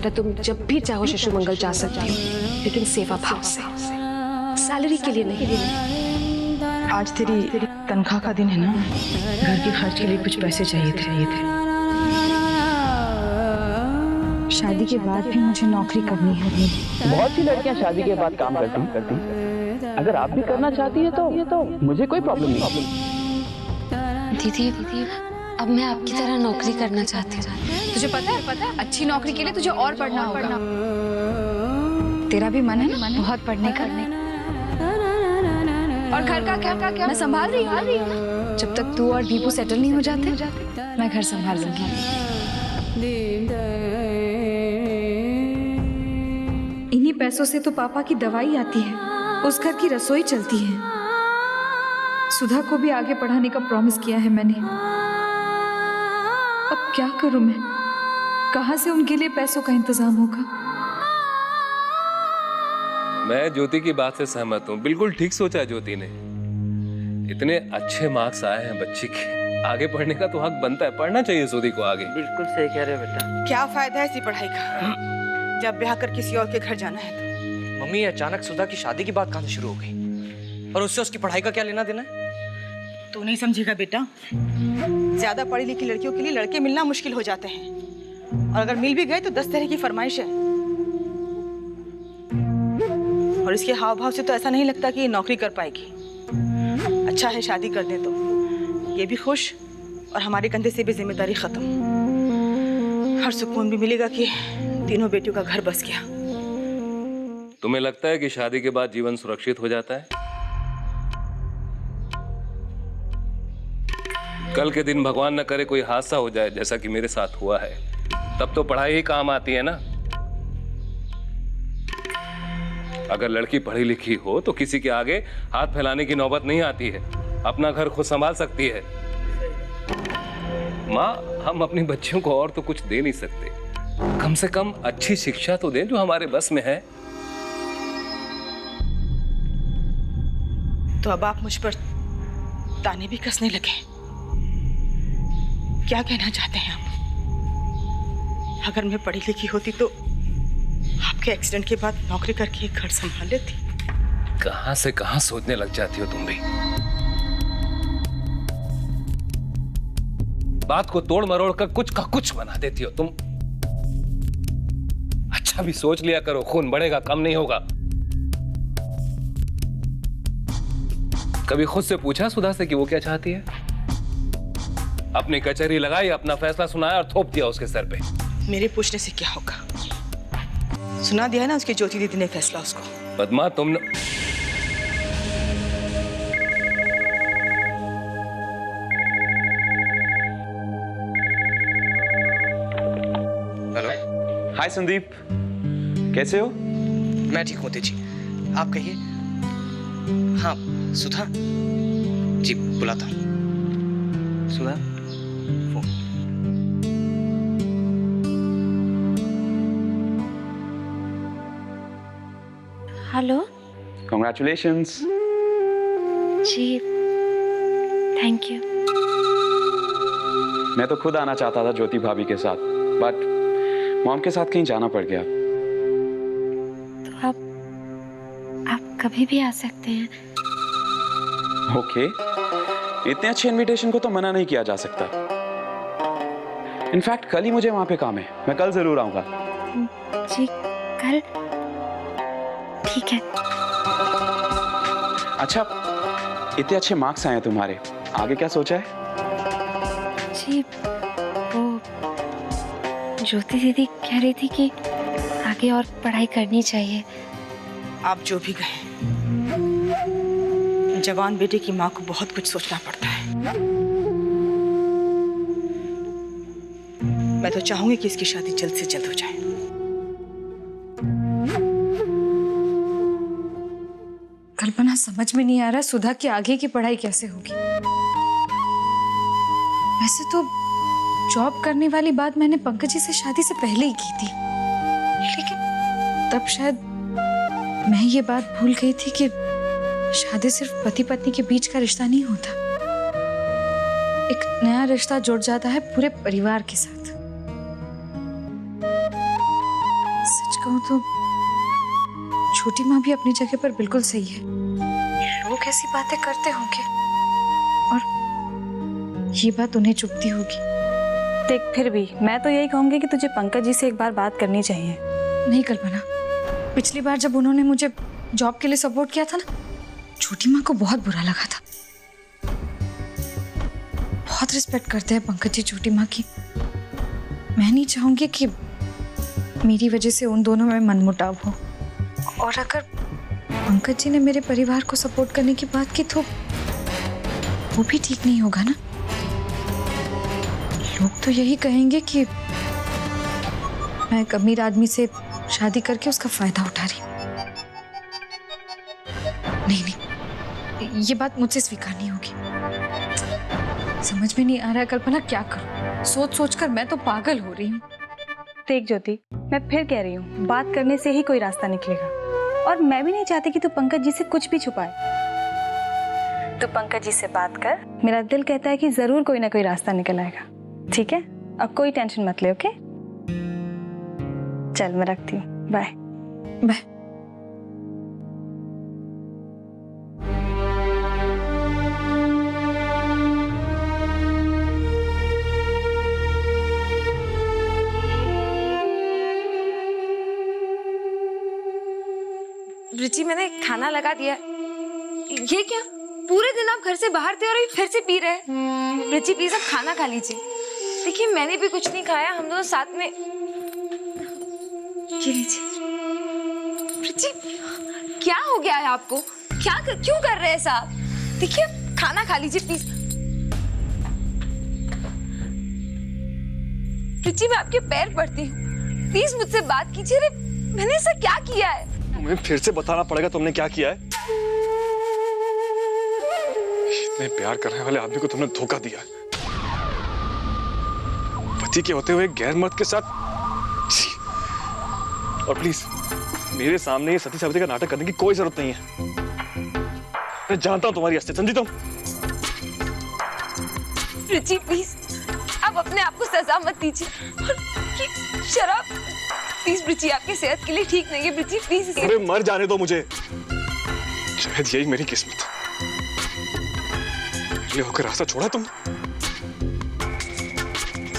बेटा तुम जब भी चाहो शिशु मंगल जा सकती हो, लेकिन सेवा भाव से, सैलरी के लिए नहीं। आज तेरी तनख्वाह का दिन है ना, घर के खर्च के लिए कुछ पैसे चाहिए थे। शादी के बाद भी मुझे नौकरी करनी है। बहुत सी लड़कियां शादी के बाद काम करती। अगर आप भी करना चाहती है तो मुझे कोई प्रॉब्लम नहीं। दीदी अब मैं आपकी तरह नौकरी करना चाहती हूँ। तुझे पता है अच्छी नौकरी के लिए तुझे और पढ़ना होगा। तेरा भी मन है ना बहुत पढ़ने का। और घर का क्या मैं संभाल रही हूँ। जब तक तू और दीपू सेटल नहीं हो जाते मैं घर संभाल लूंगी। इन्हीं पैसों से तो पापा की दवाई आती है, उस घर की रसोई चलती है। सुधा को भी आगे पढ़ाने का प्रॉमिस किया है मैंने। अब क्या करूं मैं? कहां से उनके लिए पैसों का इंतजाम होगा? मैं ज्योति की बात से सहमत हूँ। बिल्कुल ठीक सोचा है ज्योति ने। इतने अच्छे मार्क्स आए हैं बच्ची के, आगे पढ़ने का तो हक बनता है। पढ़ना चाहिए सुधी को आगे। बिल्कुल सही कह रहे हो बेटा। क्या फायदा है इसी पढ़ाई का जब ब्याह कर किसी और के घर जाना है तो। मम्मी अचानक सुधा की शादी की बात कहाँ से शुरू हो गई? और उससे उसकी पढ़ाई का क्या लेना देना है? तू नहीं समझेगा बेटा, ज्यादा पढ़ी लिखी लड़कियों के लिए लड़के मिलना मुश्किल हो जाते हैं, और अगर मिल भी गए तो 10 तरह की फरमाइश है। और इसके हाव भाव से तो ऐसा नहीं लगता कि ये नौकरी कर पाएगी। अच्छा है शादी कर दे तो ये भी खुश, और हमारे कंधे से भी जिम्मेदारी खत्म। हर सुकून भी मिलेगा कि तीनों बेटियों का घर बस गया। तुम्हें लगता है कि शादी के बाद जीवन सुरक्षित हो जाता है? कल के दिन भगवान न करे कोई हादसा हो जाए जैसा कि मेरे साथ हुआ है, तब तो पढ़ाई ही काम आती है ना। अगर लड़की पढ़ी लिखी हो तो किसी के आगे हाथ फैलाने की नौबत नहीं आती है, अपना घर खुद संभाल सकती है। माँ, हम अपनी बच्चियों को और तो कुछ दे नहीं सकते, कम से कम अच्छी शिक्षा तो दें जो हमारे बस में है। तो अब आप मुझ पर ताने भी कसने लगे। क्या कहना चाहते हैं आप? अगर मैं पढ़ी लिखी होती तो आपके एक्सीडेंट के बाद नौकरी करके एक घर संभाल लेती। कहां से कहां सोचने लग जाती हो तुम भी। बात को तोड़ मरोड़ कर कुछ का कुछ बना देती हो तुम। अच्छा भी सोच लिया करो, खून बढ़ेगा कम नहीं होगा। कभी खुद से पूछा सुधा से कि वो क्या चाहती है? अपनी कचहरी लगाई, अपना फैसला सुनाया और थोप दिया उसके सर पे। मेरे पूछने से क्या होगा? सुना दिया ना उसकी ज्योति दीदी ने फैसला उसको। पद्मा तुमने हेलो। हाय संदीप, कैसे हो? मैं ठीक हूँ तेजी, आप कहिए। हाँ सुधा जी बुलाता हूँ। सुधा फोन। Hello Congratulations. जी, थैंक यू। मैं तो खुद आना चाहता था ज्योति भाभी के साथ, बट मॉम के साथ कहीं जाना पड़ गया। तो आप कभी भी आ सकते हैं। ओके, इतने अच्छे इनविटेशन को तो मना नहीं किया जा सकता। इनफैक्ट कल ही मुझे वहां पे काम है, मैं कल जरूर आऊंगा। जी कल ठीक है। अच्छा, इतने अच्छे मार्क्स आए हैं तुम्हारे, आगे क्या सोचा है? जी वो ज्योति दीदी कह रही थी कि आगे और पढ़ाई करनी चाहिए। आप जो भी कहें, जवान बेटे की माँ को बहुत कुछ सोचना पड़ता है। मैं तो चाहूंगी कि इसकी शादी जल्द से जल्द हो जाए। कल्पना, समझ में नहीं आ रहा सुधा की आगे की पढ़ाई कैसे होगी। वैसे तो जॉब करने वाली बात मैंने पंकज जी से शादी से पहले ही की थी, लेकिन तब शायद मैं ये बात भूल गई थी कि शादी सिर्फ पति पत्नी के बीच का रिश्ता नहीं होता, एक नया रिश्ता जुड़ जाता है पूरे परिवार के साथ। तो छोटी माँ भी अपनी जगह पर बिल्कुल सही है। लोग ऐसी बातें करते होंगे और ये बात उन्हें चुभती होगी। देख, फिर भी मैं तो यही कहूंगी कि तुझे पंकज जी से एक बार बात करनी चाहिए। नहीं कल्पना, पिछली बार जब उन्होंने मुझे जॉब के लिए सपोर्ट किया था ना, छोटी माँ को बहुत बुरा लगा था। बहुत रिस्पेक्ट करते हैं पंकज जी छोटी माँ की। मैं नहीं चाहूंगी कि मेरी वजह से उन दोनों में मनमुटाव हो। और अगर पंकज जी ने मेरे परिवार को सपोर्ट करने की बात की तो वो भी ठीक नहीं होगा ना। लोग तो यही कहेंगे कि मैं एक अमीर आदमी से शादी करके उसका फायदा उठा रही हूँ। नहीं नहीं, ये बात मुझसे स्वीकार नहीं होगी। समझ में नहीं आ रहा है कल्पना, क्या करूं? सोच सोच कर मैं तो पागल हो रही हूँ। देख ज्योति, मैं फिर कह रही हूँ, बात करने से ही कोई रास्ता निकलेगा। और मैं भी नहीं चाहती कि तू पंकज जी से कुछ भी छुपाए। तू पंकज जी से बात कर, मेरा दिल कहता है कि जरूर कोई ना कोई रास्ता निकल आएगा। ठीक है, अब कोई टेंशन मत ले। ओके, चल मैं रखती हूँ। Bye bye. रुचि, मैंने खाना लगा दिया। ये क्या, पूरे दिन आप घर से बाहर थे और अभी फिर से पी रहे हैं? रुचि प्लीज आप खाना खा लीजिए। देखिए मैंने भी कुछ नहीं खाया, हम दोनों साथ में। ये लीजिए। रुचि क्या हो गया है आपको? क्यों कर रहे हैं साहब? देखिए खाना खा लीजिए प्लीज। रुचि मैं आपके पैर पड़ती हूँ, प्लीज मुझसे बात कीजिए। अरे मैंने ऐसा क्या किया है? तुम्हें फिर से बताना पड़ेगा तुमने क्या किया है। इतने प्यार करने वाले आदमी को तुमने धोखा दिया। पति के होते हुए गैर मर्द के साथ। और प्लीज मेरे सामने ये सती सावित्री का नाटक करने की कोई जरूरत नहीं है। मैं जानता हूं तुम्हारी हस्ती, समझी तुम? रुचि प्लीज आप अपने आप को सजा मत दीजिए। और ये शराब प्लीज रुचि आपकी सेहत के लिए ठीक नहीं है। रुचि प्लीज। अरे मर जाने दो मुझे, शायद यही मेरी किस्मत। ये होकर रास्ता छोड़ा तुम।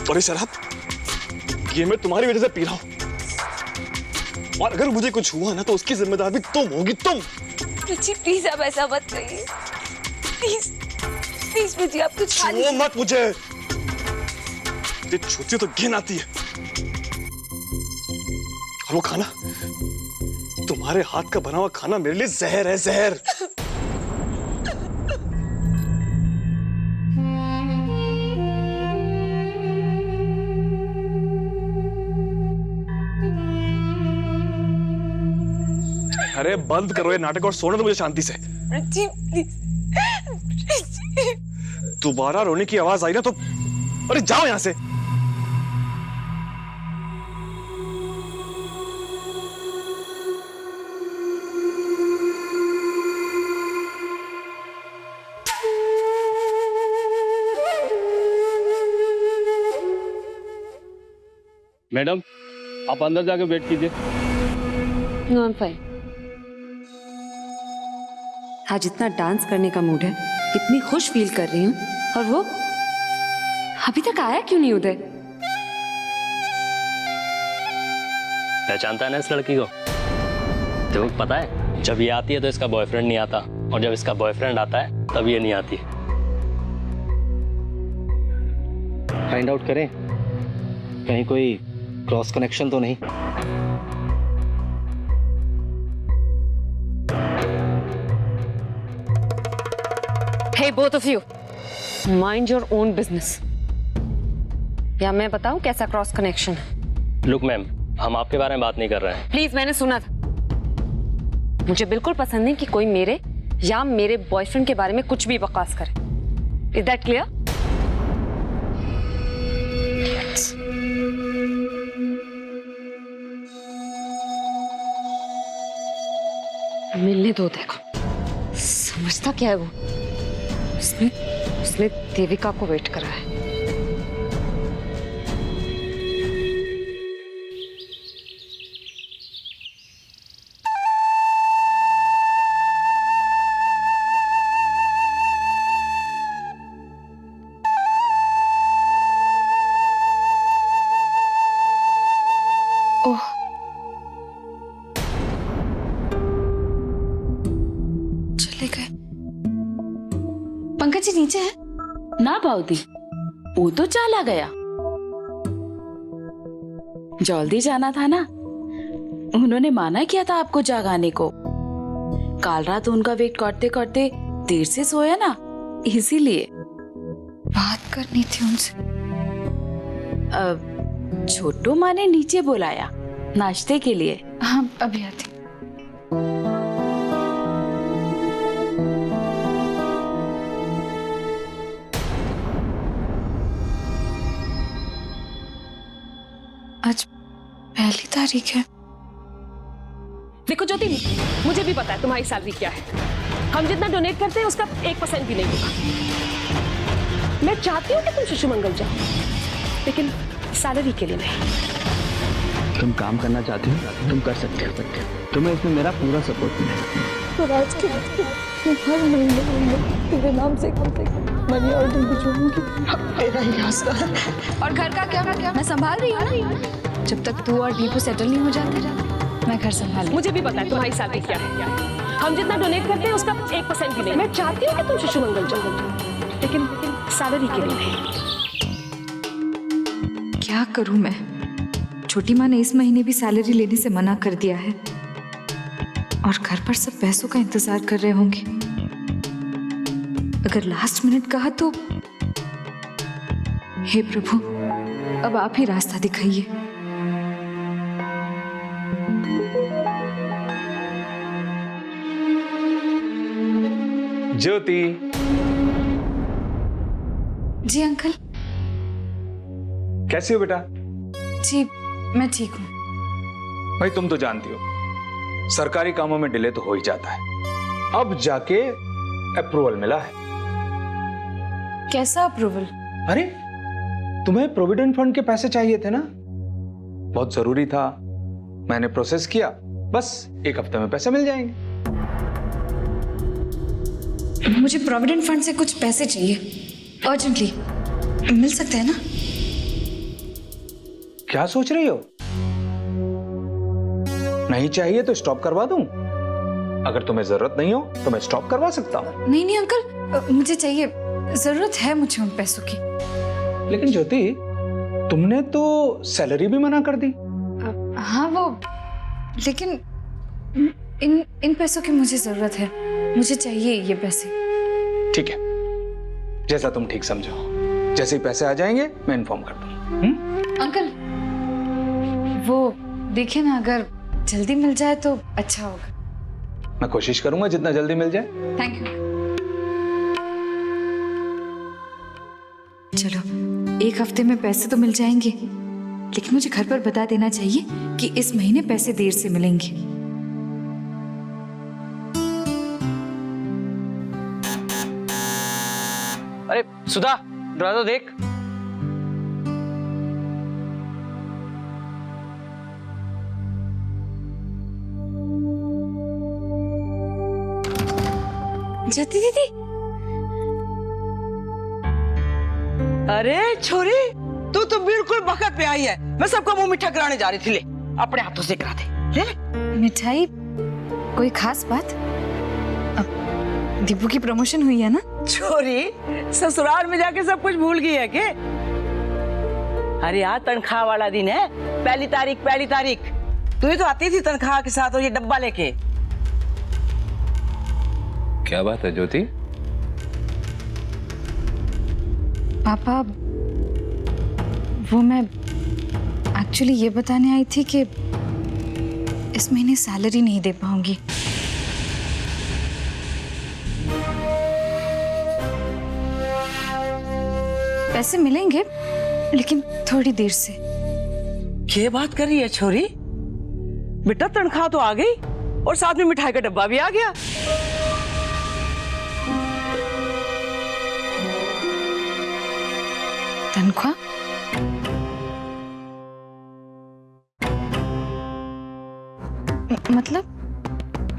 और ये शराब, ये मैं तुम्हारी वजह से पी रहा हूं। और अगर मुझे कुछ हुआ ना तो उसकी जिम्मेदार भी तुम होगी, तुम। रुचि प्लीज आप ऐसा मत करिए। प्लीज प्लीज रुचि आप कुछ खा लीजिए। मत मुझे, ये छूती तो घिन आती है। और वो खाना, तुम्हारे हाथ का बना हुआ खाना मेरे लिए जहर है, जहर। अरे बंद करो ये नाटक और सोने दो मुझे शांति से। रुचि प्लीज। दोबारा रोने की आवाज आई ना तो अरे जाओ यहां से। मैडम आप अंदर जाके वेट कीजिए। No I am fine. आज इतना डांस करने का मूड है, इतनी खुश फील कर रही हूँ, और वो अभी तक आया क्यों नहीं उदय? पहचानता है ना इस लड़की को? तुम्हें पता है जब ये आती है तो इसका बॉयफ्रेंड नहीं आता, और जब इसका बॉयफ्रेंड आता है तब ये नहीं आती। फाइंड आउट करें कहीं कोई क्रॉस कनेक्शन तो नहीं। Hey both of you, mind your own business. या मैं बताऊं कैसा क्रॉस कनेक्शन है? लुक मैम, हम आपके बारे में बात नहीं कर रहे हैं। प्लीज, मैंने सुना था। मुझे बिल्कुल पसंद नहीं कि कोई मेरे या मेरे बॉयफ्रेंड के बारे में कुछ भी बकवास करे। Is that clear? मिलने दो, देखो समझता क्या है वो। उसने देविका को वेट करा है। नीचे है? ना बाउदी, वो तो चला गया। जल्दी जाना था ना, उन्होंने माना किया था आपको जगाने को। काल रात उनका वेट करते करते देर से सोया ना, इसीलिए। बात करनी थी उनसे। छोटू माँ ने नीचे बुलाया नाश्ते के लिए। हाँ, अभी आती। आज 1 तारीख है। देखो ज्योति, मुझे भी पता है तुम्हारी सैलरी क्या है। हम जितना डोनेट करते हैं उसका 1% भी नहीं होगा। मैं चाहती हूँ कि तुम शिशु मंगल जाओ, लेकिन सैलरी के लिए नहीं। तुम काम करना चाहती हो, तुम कर सकते हो। तुम्हें इसमें मेरा पूरा सपोर्ट मिलेगा। तो आज के हर महीने तेरे नाम से मनी ऑर्डर भिजवाऊंगी। तेरा ही रास्ता है। और घर का क्या मैं संभाल रही हूँ ना। जब तक तू और दीपू सेटल नहीं हो जाते, मैं घर संभाल। मुझे भी पता है तुम्हारी सैलरी क्या है। हम जितना डोनेट करते हैं उसका 1% भी नहीं। मैं चाहती हूँ कि तुम शिशु मंगल जाओ, लेकिन सैलरी के लिए नहीं। क्या करूं मैं? छोटी माँ ने इस महीने भी सैलरी लेने से मना कर दिया है, और घर पर सब पैसों का इंतजार कर रहे होंगे। अगर लास्ट मिनट कहा तो हे प्रभु, अब आप ही रास्ता दिखाइए। ज्योति। जी अंकल। कैसी हो बेटा? जी मैं ठीक हूँ। भाई तुम तो जानती हो, सरकारी कामों में डिले तो हो ही जाता है। अब जाके अप्रूवल मिला है। कैसा अप्रूवल? अरे तुम्हें प्रोविडेंट फंड के पैसे चाहिए थे ना, बहुत जरूरी था। मैंने प्रोसेस किया, बस 1 हफ्ते में पैसे मिल जाएंगे। मुझे प्रोविडेंट फंड से कुछ पैसे चाहिए अर्जेंटली। मिल सकते हैं ना? क्या सोच रही हो? नहीं चाहिए तो स्टॉप करवा दूं। अगर तुम्हें जरूरत नहीं हो तो मैं स्टॉप करवा सकता हूं। नहीं अंकल, मुझे चाहिए, जरूरत है मुझे उन पैसों की। लेकिन ज्योति, तुमने तो सैलरी भी मना कर दी। हाँ वो, लेकिन इन पैसों की मुझे जरूरत है। मुझे चाहिए ये पैसे। ठीक है, जैसा तुम ठीक समझो। जैसे ही पैसे आ जाएंगे मैं इन्फॉर्म कर दूंगा। अंकल वो देखिए ना, अगर जल्दी मिल जाए तो अच्छा होगा। मैं कोशिश करूंगा जितना जल्दी मिल जाए। Thank you. चलो, 1 हफ्ते में पैसे तो मिल जाएंगे, लेकिन मुझे घर पर बता देना चाहिए कि इस महीने पैसे देर से मिलेंगे। अरे सुधा, दरवाजा देख। ज्योति दीदी। अरे छोरी, तू तो बिल्कुल वक्त पे आई है। मैं सबका मुंह मीठा कराने जा रही थी। ले अपने हाथों से करा दे। ले मिठाई? कोई खास बात? अब दीपू की प्रमोशन हुई है ना? छोरी, ससुराल में जाके सब कुछ भूल गई है के? अरे यार, तनख्वाह वाला दिन है। पहली तारीख। तू ही तो आती थी तनख्वाह के साथ और ये डब्बा लेके। क्या बात है ज्योति? पापा, वो मैं एक्चुअली ये बताने आई थी कि इस महीने सैलरी नहीं दे पाऊंगी। पैसे मिलेंगे, लेकिन थोड़ी देर से। क्या बात कर रही है छोरी? बेटा तनख्वाह तो आ गई और साथ में मिठाई का डब्बा भी आ गया। तनख्वाह? मतलब?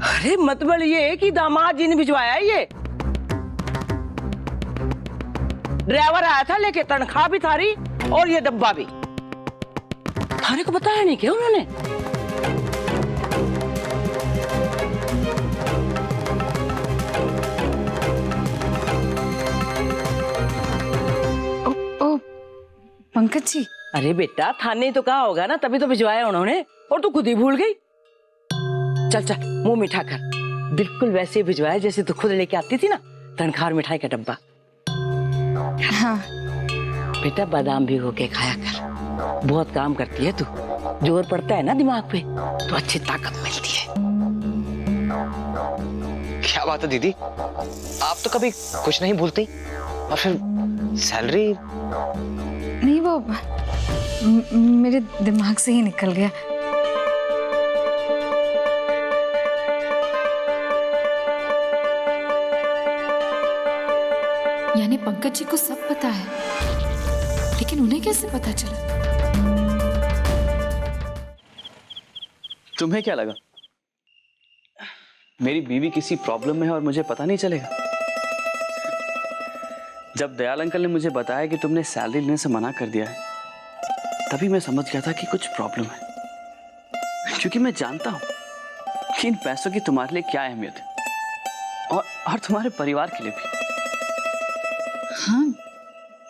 अरे मतलब ये है कि दामाद जी ने भिजवाया है ये। ड्राइवर आया था लेके, तनख्वाह भी थारी और ये डब्बा भी। थारे को बताया नहीं क्या उन्होंने? पंकज जी, अरे बेटा थाने तो कहा होगा ना, तभी तो भिजवाया उन्होंने, और तू खुद ही भूल गई। चल चल मुंह मीठा कर, बिल्कुल वैसे भिजवाया जैसे तू खुद लेके आती थी ना तनखार मिठाई का डब्बा। हाँ बेटा बादाम भिगो के खाया कर, बहुत काम करती है तू, जोर पड़ता है ना दिमाग पे तो अच्छी ताकत मिलती है। क्या बात है दीदी, आप तो कभी कुछ नहीं भूलती, और फिर सैलरी? नहीं, वो मेरे दिमाग से ही निकल गया। यानी पंकज जी को सब पता है, लेकिन उन्हें कैसे पता चला? तुम्हें क्या लगा मेरी बीवी किसी प्रॉब्लम में है और मुझे पता नहीं चलेगा? जब दयाल अंकल ने मुझे बताया कि तुमने सैलरी लेने से मना कर दिया है, तभी मैं समझ गया था कि कुछ प्रॉब्लम है, क्योंकि मैं जानता हूं कि इन पैसों की तुम्हारे लिए क्या अहमियत है, और तुम्हारे परिवार के लिए भी। हाँ,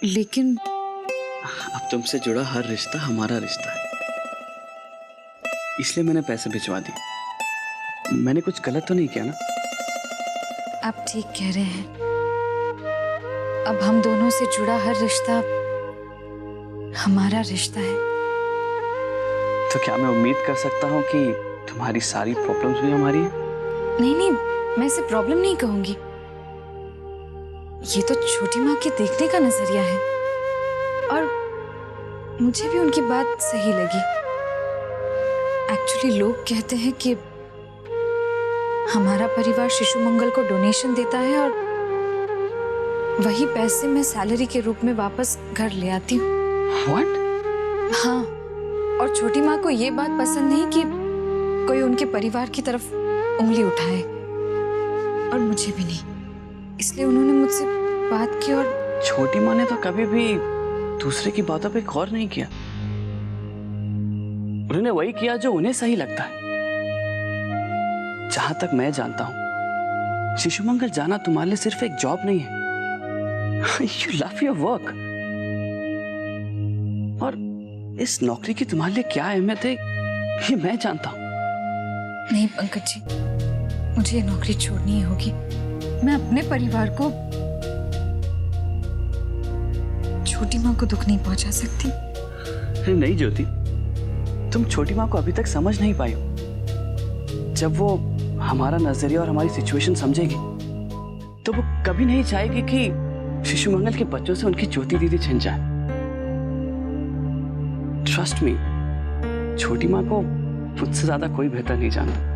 लेकिन अब तुमसे जुड़ा हर रिश्ता हमारा रिश्ता है, इसलिए मैंने पैसे भिजवा दिए। मैंने कुछ गलत तो नहीं किया ना? आप ठीक कह रहे हैं। अब हम दोनों से जुड़ा हर रिश्ता हमारा रिश्ता है। तो क्या मैं उम्मीद कर सकता हूँ कि तुम्हारी सारी प्रॉब्लम्स भी हमारी हैं? नहीं नहीं, मैं इसे प्रॉब्लम नहीं कहूंगी। ये तो छोटी माँ के देखने का नजरिया है, और मुझे भी उनकी बात सही लगी। एक्चुअली लोग कहते हैं कि हमारा परिवार शिशु मंगल को डोनेशन देता है, और वही पैसे मैं सैलरी के रूप में वापस घर ले आती हूँ। What? हाँ, और छोटी माँ को ये बात पसंद नहीं कि कोई उनके परिवार की तरफ उंगली उठाए, और मुझे भी नहीं, इसलिए उन्होंने मुझसे बात की। और छोटी माँ ने तो कभी भी दूसरे की बातों पे गौर नहीं किया, उन्होंने वही किया जो उन्हें सही लगता है। जहां तक मैं जानता हूं, शिशु मंगल जाना तुम्हारे लिए सिर्फ एक जॉब नहीं है। You love your work, और इस नौकरी की तुम्हारे लिए क्या अहमियत है ये मैं जानता हूं। नहीं पंकज जी, मुझे ये नौकरी छोड़नी ही होगी। मैं अपने परिवार को, छोटी माँ को दुख नहीं पहुंचा सकती। नहीं ज्योति, तुम छोटी माँ को अभी तक समझ नहीं पाई हो। जब वो हमारा नजरिया और हमारी सिचुएशन समझेगी, तो वो कभी नहीं चाहेगी कि शिशु मंगल के बच्चों से उनकी ज्योति दीदी छिन जाए। ट्रस्ट मी, छोटी माँ को मुझसे ज्यादा कोई बेहतर नहीं जानता।